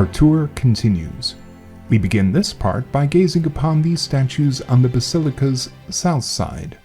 Our tour continues. We begin this part by gazing upon these statues on the Basilica's south side.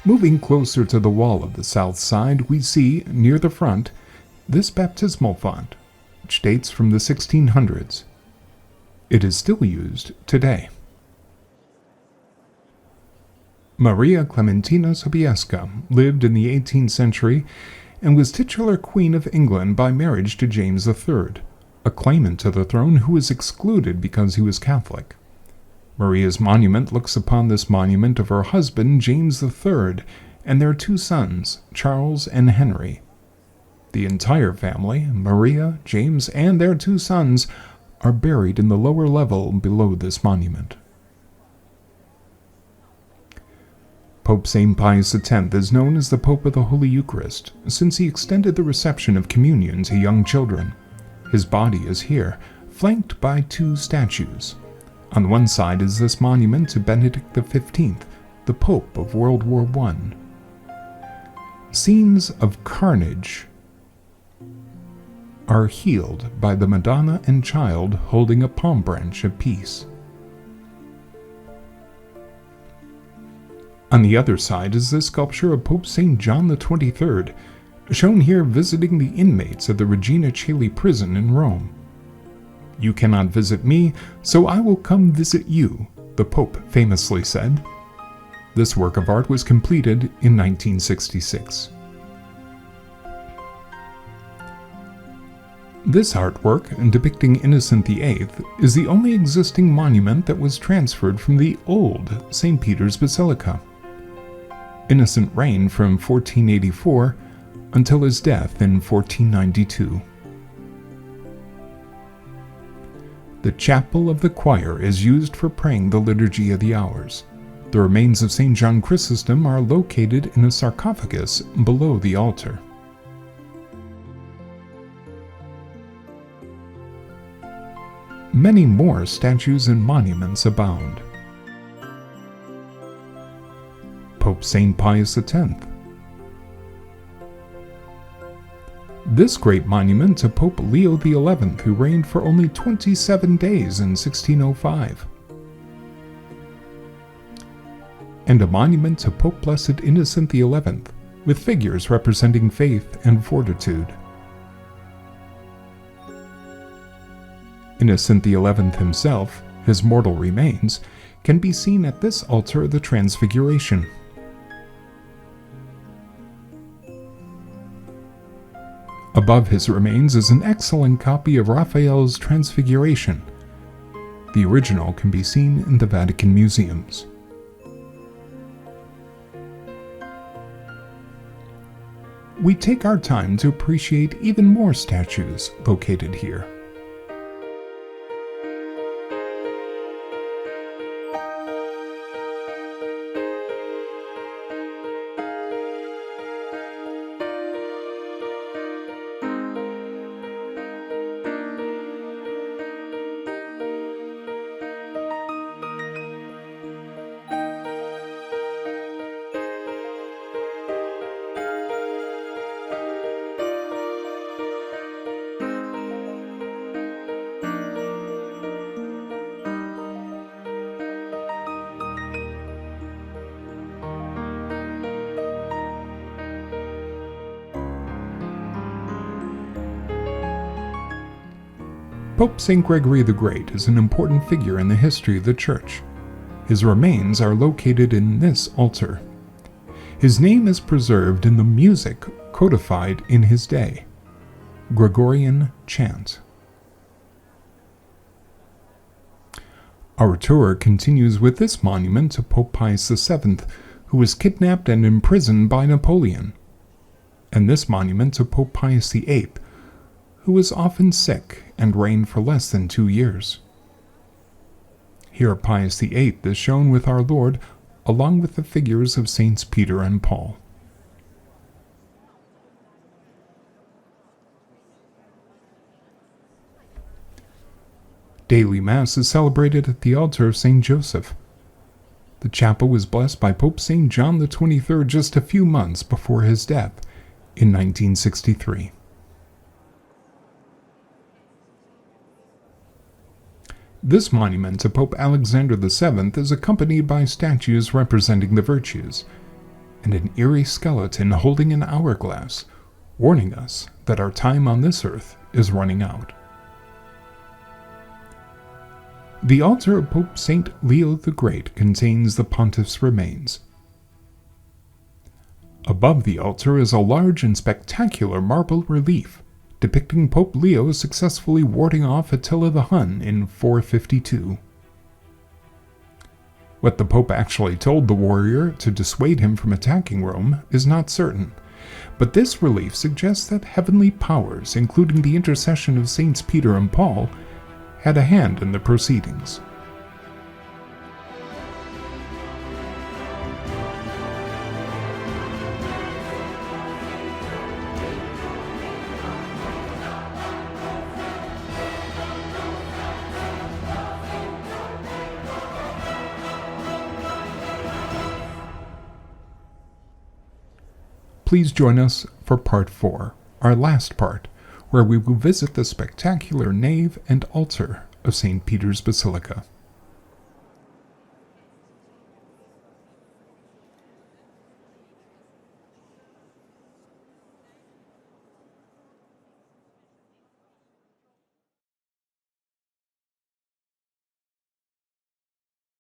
Moving closer to the wall of the south side, we see, near the front, this baptismal font, which dates from the 1600s. It is still used today. Maria Clementina Sobieska lived in the 18th century and was titular Queen of England by marriage to James III, a claimant to the throne who was excluded because he was Catholic. Maria's monument looks upon this monument of her husband, James III, and their two sons, Charles and Henry. The entire family, Maria, James, and their two sons, are buried in the lower level below this monument. Pope St. Pius X is known as the Pope of the Holy Eucharist, since he extended the reception of communion to young children. His body is here, flanked by two statues. On one side is this monument to Benedict XV, the Pope of World War I. Scenes of carnage are healed by the Madonna and Child holding a palm branch of peace. On the other side is the sculpture of Pope St. John XXIII, shown here visiting the inmates of the Regina Coeli prison in Rome. "You cannot visit me, so I will come visit you," the Pope famously said. This work of art was completed in 1966. This artwork, depicting Innocent VIII, is the only existing monument that was transferred from the old St. Peter's Basilica. Innocent reigned from 1484 until his death in 1492. The chapel of the choir is used for praying the Liturgy of the Hours. The remains of St. John Chrysostom are located in a sarcophagus below the altar. Many more statues and monuments abound. Pope St. Pius X. This great monument to Pope Leo XI, who reigned for only 27 days in 1605. And a monument to Pope Blessed Innocent XI, with figures representing faith and fortitude. Innocent XI himself, his mortal remains, can be seen at this altar of the Transfiguration. Above his remains is an excellent copy of Raphael's Transfiguration. The original can be seen in the Vatican museums. We take our time to appreciate even more statues located here. Pope St. Gregory the Great is an important figure in the history of the Church. His remains are located in this altar. His name is preserved in the music codified in his day, Gregorian chant. Our tour continues with this monument to Pope Pius VII, who was kidnapped and imprisoned by Napoleon, and this monument to Pope Pius VIII, who was often sick and reigned for less than 2 years. Here Pius VIII is shown with our Lord, along with the figures of Saints Peter and Paul. Daily Mass is celebrated at the altar of St. Joseph. The chapel was blessed by Pope St. John XXIII just a few months before his death in 1963. This monument to Pope Alexander VII is accompanied by statues representing the virtues, and an eerie skeleton holding an hourglass, warning us that our time on this earth is running out. The altar of Pope St. Leo the Great contains the pontiff's remains. Above the altar is a large and spectacular marble relief depicting Pope Leo successfully warding off Attila the Hun in 452. What the Pope actually told the warrior to dissuade him from attacking Rome is not certain, but this relief suggests that heavenly powers, including the intercession of Saints Peter and Paul, had a hand in the proceedings. Please join us for Part 4, our last part, where we will visit the spectacular nave and altar of St. Peter's Basilica.